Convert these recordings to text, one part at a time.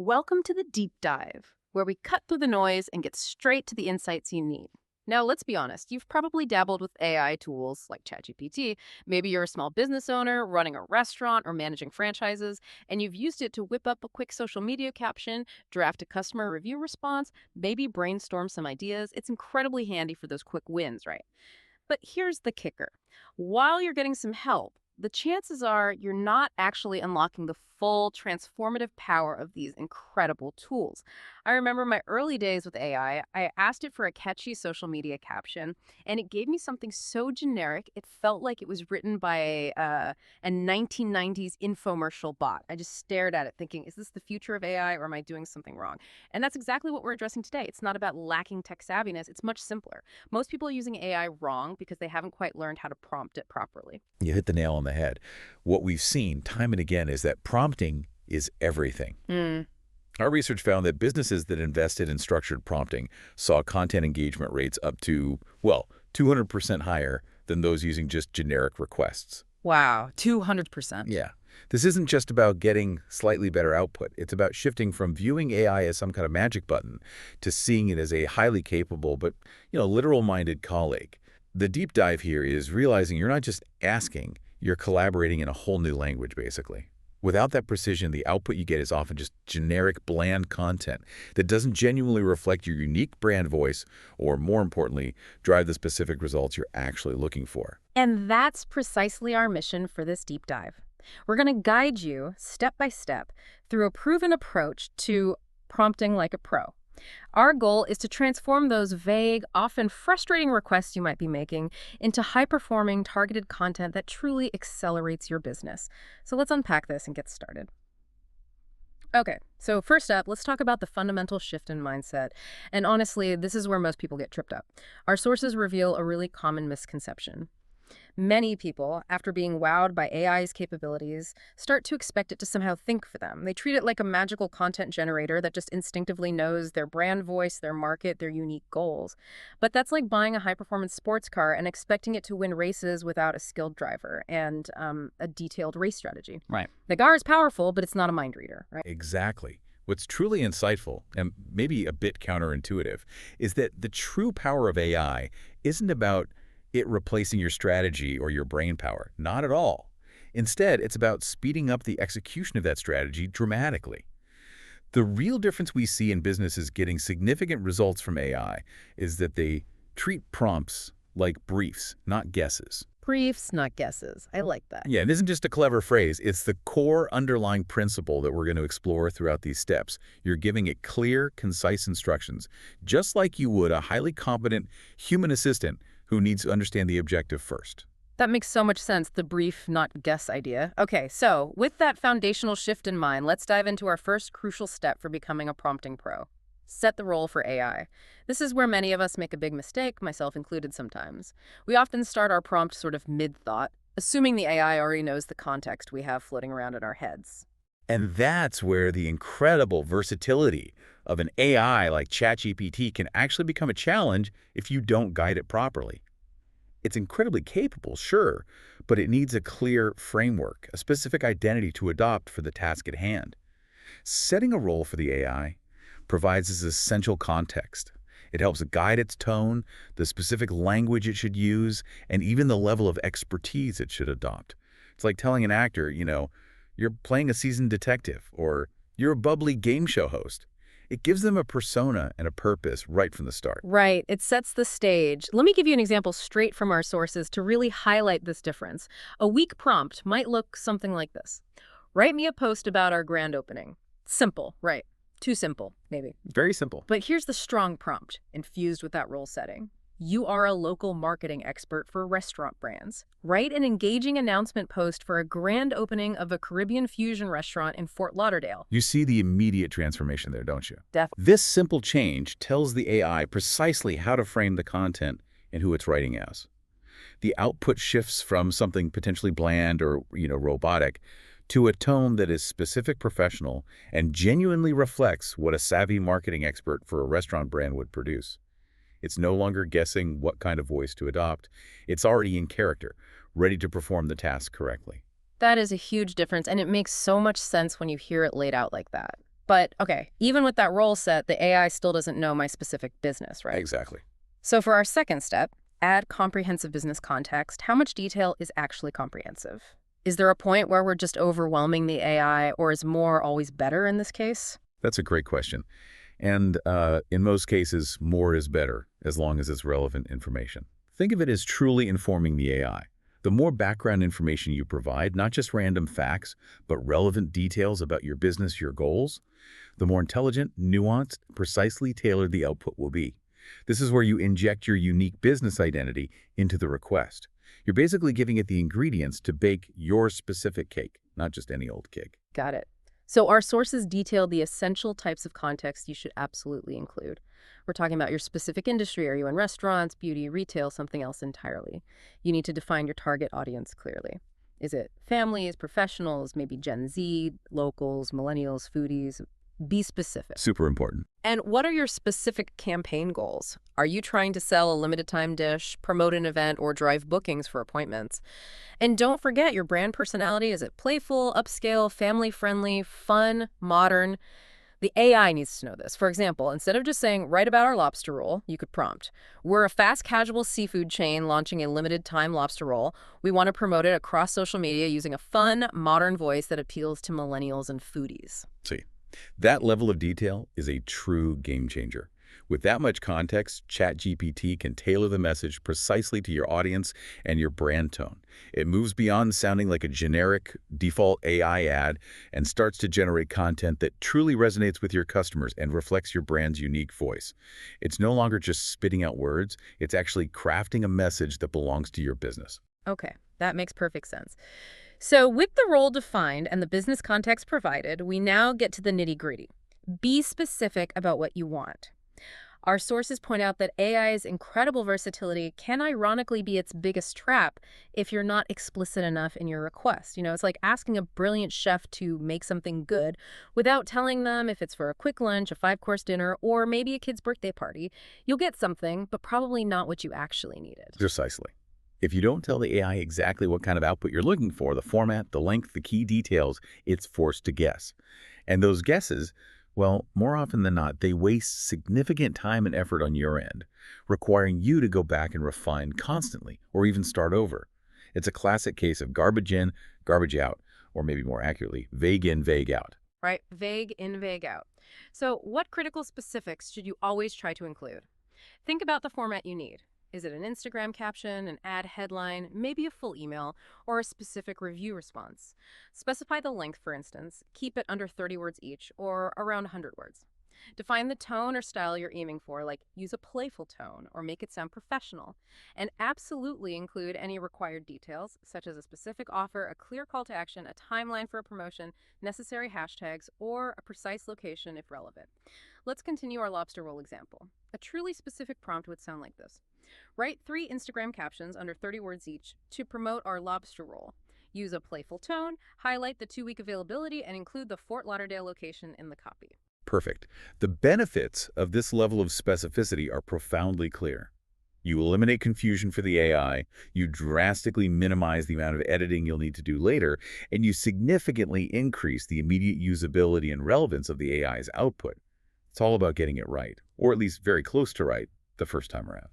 Welcome to the Deep Dive, where we cut through the noise and get straight to the insights you need. Now, let's be honest, you've probably dabbled with AI tools like Chatgpt. Maybe you're a small business owner running a restaurant or managing franchises, and you've used it to whip up a quick social media caption, draft a customer review response, maybe brainstorm some ideas. It's incredibly handy for those quick wins, right? But here's the kicker. While you're getting some help, the chances are you're not actually unlocking the full transformative power of these incredible tools. I remember my early days with AI, I asked it for a catchy social media caption, and it gave me something so generic, it felt like it was written by a 1990s infomercial bot. I just stared at it thinking, is this the future of AI or am I doing something wrong? And that's exactly what we're addressing today. It's not about lacking tech savviness, it's much simpler. Most people are using AI wrong because they haven't quite learned how to prompt it properly. You hit the nail on the head. What we've seen time and again is that prompting is everything. Our research found that businesses that invested in structured prompting saw content engagement rates up to, well, 200% higher than those using just generic requests. Wow, 200%. Yeah. This isn't just about getting slightly better output. It's about shifting from viewing AI as some kind of magic button to seeing it as a highly capable but, literal-minded colleague. The deep dive here is realizing you're not just asking, you're collaborating in a whole new language, basically. Without that precision, the output you get is often just generic, bland content that doesn't genuinely reflect your unique brand voice or, more importantly, drive the specific results you're actually looking for. And that's precisely our mission for this deep dive. We're going to guide you step by step through a proven approach to prompting like a pro. Our goal is to transform those vague, often frustrating requests you might be making into high-performing, targeted content that truly accelerates your business. So let's unpack this and get started. Okay, so first up, let's talk about the fundamental shift in mindset. And honestly, this is where most people get tripped up. Our sources reveal a really common misconception. Many people, after being wowed by AI's capabilities, start to expect it to somehow think for them. They treat it like a magical content generator that just instinctively knows their brand voice, their market, their unique goals. But that's like buying a high-performance sports car and expecting it to win races without a skilled driver and a detailed race strategy. Right. The car is powerful, but it's not a mind reader, right? Exactly. What's truly insightful, and maybe a bit counterintuitive, is that the true power of AI isn't about it replacing your strategy or your brain power. Not at all. Instead, it's about speeding up the execution of that strategy dramatically. The real difference we see in businesses getting significant results from AI is that they treat prompts like briefs, not guesses. Briefs, not guesses. I like that. Yeah, it isn't just a clever phrase. It's the core underlying principle that we're going to explore throughout these steps. You're giving it clear, concise instructions, just like you would a highly competent human assistant who needs to understand the objective first. That makes so much sense, the brief, not guess idea. Okay, so with that foundational shift in mind, let's dive into our first crucial step for becoming a prompting pro. Set the role for AI. This is where many of us make a big mistake, myself included sometimes. We often start our prompt sort of mid-thought, assuming the AI already knows the context we have floating around in our heads. And that's where the incredible versatility of an AI like ChatGPT can actually become a challenge if you don't guide it properly. It's incredibly capable, sure, but it needs a clear framework, a specific identity to adopt for the task at hand. Setting a role for the AI provides this essential context. It helps guide its tone, the specific language it should use, and even the level of expertise it should adopt. It's like telling an actor, you're playing a seasoned detective, or you're a bubbly game show host. It gives them a persona and a purpose right from the start. Right, it sets the stage. Let me give you an example straight from our sources to really highlight this difference. A weak prompt might look something like this. Write me a post about our grand opening. Simple, right? Too simple, maybe. Very simple. But here's the strong prompt, infused with that role setting. You are a local marketing expert for restaurant brands. Write an engaging announcement post for a grand opening of a Caribbean fusion restaurant in Fort Lauderdale. You see the immediate transformation there, don't you? Definitely. This simple change tells the AI precisely how to frame the content and who it's writing as. The output shifts from something potentially bland or, robotic to a tone that is specific, professional, and genuinely reflects what a savvy marketing expert for a restaurant brand would produce. It's no longer guessing what kind of voice to adopt. It's already in character, ready to perform the task correctly. That is a huge difference, and it makes so much sense when you hear it laid out like that. But, okay, even with that role set, the AI still doesn't know my specific business, right? Exactly. So for our second step, add comprehensive business context, how much detail is actually comprehensive? Is there a point where we're just overwhelming the AI, or is more always better in this case? That's a great question. And in most cases, more is better, as long as it's relevant information. Think of it as truly informing the AI. The more background information you provide, not just random facts, but relevant details about your business, your goals, the more intelligent, nuanced, precisely tailored the output will be. This is where you inject your unique business identity into the request. You're basically giving it the ingredients to bake your specific cake, not just any old cake. Got it. So our sources detail the essential types of context you should absolutely include. We're talking about your specific industry. Are you in restaurants, beauty, retail, something else entirely? You need to define your target audience clearly. Is it families, professionals, maybe Gen Z, locals, millennials, foodies? Be specific. Super important. And what are your specific campaign goals? Are you trying to sell a limited time dish, promote an event, or drive bookings for appointments? And don't forget your brand personality. Is it playful, upscale, family-friendly, fun, modern? The AI needs to know this. For example, instead of just saying, write about our lobster roll, you could prompt, we're a fast casual seafood chain launching a limited time lobster roll. We want to promote it across social media using a fun, modern voice that appeals to millennials and foodies. See, that level of detail is a true game changer. With that much context, Chatgpt can tailor the message precisely to your audience and your brand tone. It moves beyond sounding like a generic, default AI ad and starts to generate content that truly resonates with your customers and reflects your brand's unique voice. It's no longer just spitting out words, it's actually crafting a message that belongs to your business. Okay, that makes perfect sense. So with the role defined and the business context provided, we now get to the nitty-gritty. Be specific about what you want. Our sources point out that AI's incredible versatility can ironically be its biggest trap if you're not explicit enough in your request. You know, it's like asking a brilliant chef to make something good without telling them if it's for a quick lunch, a 5-course dinner, or maybe a kid's birthday party. You'll get something, but probably not what you actually needed. Precisely. If you don't tell the AI exactly what kind of output you're looking for, the format, the length, the key details, it's forced to guess. And those guesses, well, more often than not, they waste significant time and effort on your end, requiring you to go back and refine constantly, or even start over. It's a classic case of garbage in, garbage out, or maybe more accurately, vague in, vague out. Right? Vague in, vague out. So what critical specifics should you always try to include? Think about the format you need. Is it an Instagram caption, an ad headline, maybe a full email, or a specific review response? Specify the length, for instance. Keep it under 30 words each, or around 100 words. Define the tone or style you're aiming for, like use a playful tone or make it sound professional. And absolutely include any required details, such as a specific offer, a clear call to action, a timeline for a promotion, necessary hashtags, or a precise location if relevant. Let's continue our lobster roll example. A truly specific prompt would sound like this. Write 3 Instagram captions under 30 words each to promote our lobster roll. Use a playful tone, highlight the 2-week availability, and include the Fort Lauderdale location in the copy. Perfect. The benefits of this level of specificity are profoundly clear. You eliminate confusion for the AI, you drastically minimize the amount of editing you'll need to do later, and you significantly increase the immediate usability and relevance of the AI's output. It's all about getting it right, or at least very close to right, the first time around.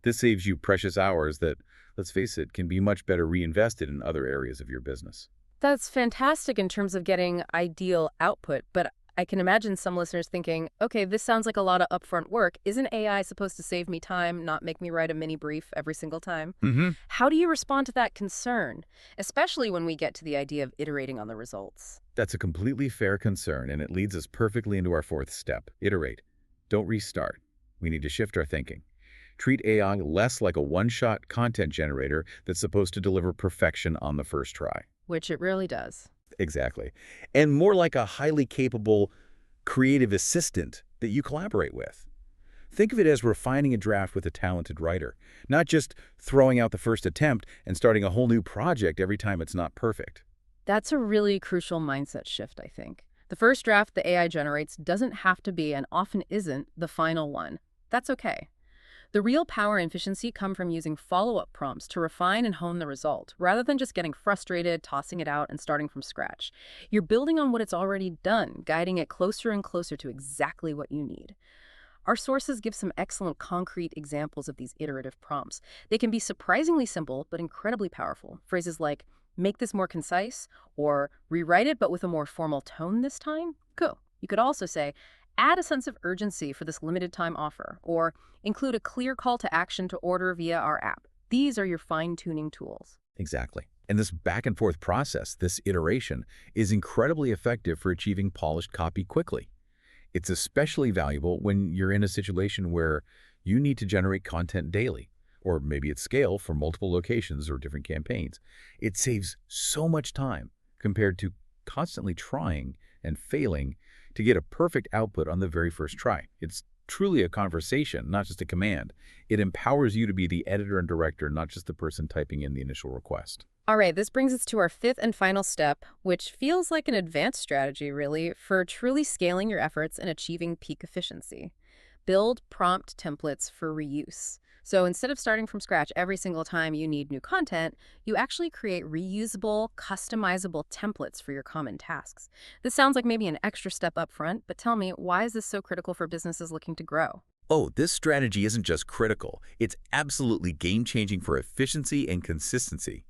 This saves you precious hours that, let's face it, can be much better reinvested in other areas of your business. That's fantastic in terms of getting ideal output, but I can imagine some listeners thinking, okay, this sounds like a lot of upfront work. Isn't AI supposed to save me time, not make me write a mini brief every single time? How do you respond to that concern, especially when we get to the idea of iterating on the results? That's a completely fair concern, and it leads us perfectly into our 4th step. Iterate. Don't restart. We need to shift our thinking. Treat AI less like a one-shot content generator that's supposed to deliver perfection on the first try. Which it really does. Exactly. And more like a highly capable, creative assistant that you collaborate with. Think of it as refining a draft with a talented writer, not just throwing out the first attempt and starting a whole new project every time it's not perfect. That's a really crucial mindset shift, I think. The first draft the AI generates doesn't have to be, and often isn't, the final one. That's okay. The real power and efficiency come from using follow-up prompts to refine and hone the result, rather than just getting frustrated, tossing it out, and starting from scratch. You're building on what it's already done, guiding it closer and closer to exactly what you need. Our sources give some excellent concrete examples of these iterative prompts. They can be surprisingly simple, but incredibly powerful. Phrases like, make this more concise, or rewrite it but with a more formal tone this time. Go. You could also say, add a sense of urgency for this limited time offer, or include a clear call to action to order via our app. These are your fine-tuning tools. Exactly. And this back and forth process, this iteration, is incredibly effective for achieving polished copy quickly. It's especially valuable when you're in a situation where you need to generate content daily, or maybe at scale for multiple locations or different campaigns. It saves so much time compared to constantly trying and failing to get a perfect output on the very first try. It's truly a conversation, not just a command. It empowers you to be the editor and director, not just the person typing in the initial request. All right, this brings us to our fifth and final step, which feels like an advanced strategy, really, for truly scaling your efforts and achieving peak efficiency. Build prompt templates for reuse. So instead of starting from scratch every single time you need new content, you actually create reusable, customizable templates for your common tasks. This sounds like maybe an extra step up front, but tell me, why is this so critical for businesses looking to grow? Oh, this strategy isn't just critical. It's absolutely game-changing for efficiency and consistency.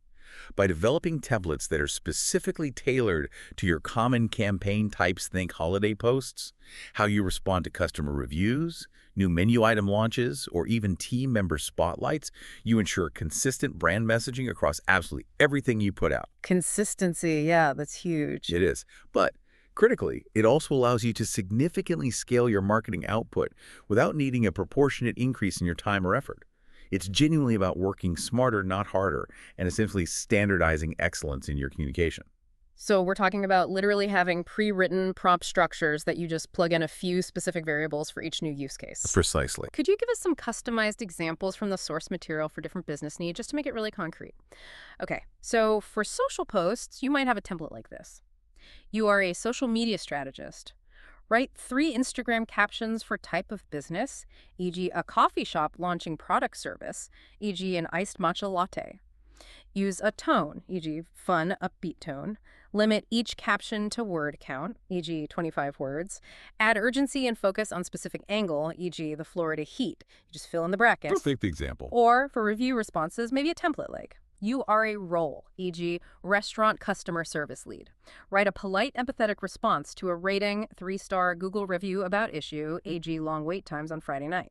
By developing templates that are specifically tailored to your common campaign types, think holiday posts, how you respond to customer reviews, new menu item launches, or even team member spotlights, you ensure consistent brand messaging across absolutely everything you put out. Consistency, yeah, that's huge. It is. But critically, it also allows you to significantly scale your marketing output without needing a proportionate increase in your time or effort. It's genuinely about working smarter, not harder, and essentially standardizing excellence in your communication. So we're talking about literally having pre-written prompt structures that you just plug in a few specific variables for each new use case. Precisely. Could you give us some customized examples from the source material for different business needs, just to make it really concrete? Okay, so for social posts, you might have a template like this. You are a social media strategist. Write 3 Instagram captions for type of business, e.g. a coffee shop launching product service, e.g. an iced matcha latte. Use a tone, e.g. fun, upbeat tone. Limit each caption to word count, e.g. 25 words. Add urgency and focus on specific angle, e.g. the Florida heat. You just fill in the brackets. Perfect example. Or for review responses, maybe a template like, you are a role, e.g. restaurant customer service lead. Write a polite, empathetic response to a rating 3-star Google review about issue, e.g. long wait times on Friday night.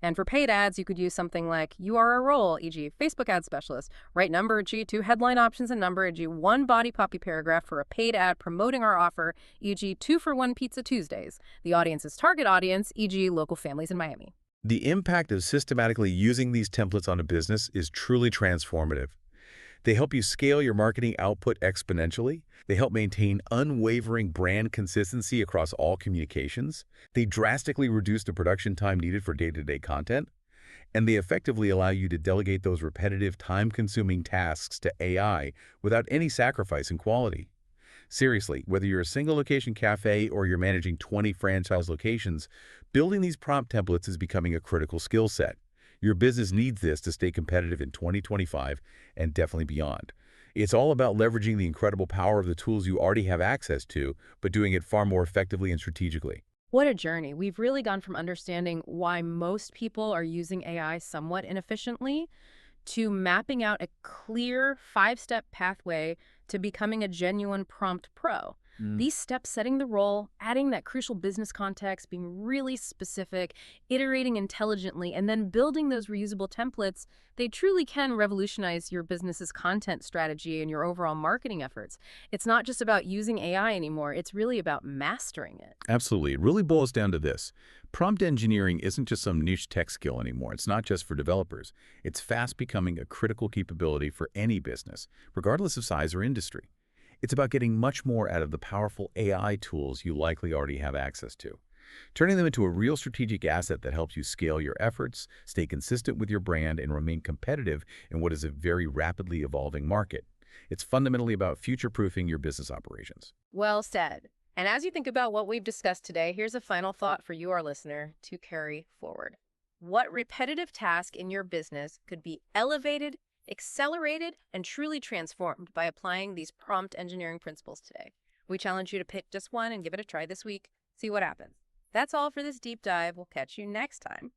And for paid ads, you could use something like, you are a role, e.g. Facebook ad specialist. Write number, e.g. 2 headline options and number, e.g. 1 body copy paragraph for a paid ad promoting our offer, e.g. 2-for-1 Pizza Tuesdays. The audience's target audience, e.g. local families in Miami. The impact of systematically using these templates on a business is truly transformative. They help you scale your marketing output exponentially. They help maintain unwavering brand consistency across all communications. They drastically reduce the production time needed for day-to-day content. And they effectively allow you to delegate those repetitive, time-consuming tasks to AI without any sacrifice in quality. Seriously, whether you're a single-location cafe or you're managing 20 franchise locations, building these prompt templates is becoming a critical skill set. Your business needs this to stay competitive in 2025 and definitely beyond. It's all about leveraging the incredible power of the tools you already have access to, but doing it far more effectively and strategically. What a journey. We've really gone from understanding why most people are using AI somewhat inefficiently to mapping out a clear 5-step pathway to becoming a genuine prompt pro. These steps, setting the role, adding that crucial business context, being really specific, iterating intelligently, and then building those reusable templates, they truly can revolutionize your business's content strategy and your overall marketing efforts. It's not just about using AI anymore, it's really about mastering it. Absolutely. It really boils down to this. Prompt engineering isn't just some niche tech skill anymore. It's not just for developers. It's fast becoming a critical capability for any business, regardless of size or industry. It's about getting much more out of the powerful AI tools you likely already have access to, turning them into a real strategic asset that helps you scale your efforts, stay consistent with your brand, and remain competitive in what is a very rapidly evolving market. It's fundamentally about future-proofing your business operations. Well said. And as you think about what we've discussed today, here's a final thought for you, our listener, to carry forward. what repetitive task in your business could be elevated, accelerated, and truly transformed by applying these prompt engineering principles today. We challenge you to pick just one and give it a try this week. See what happens. That's all for this deep dive. We'll catch you next time.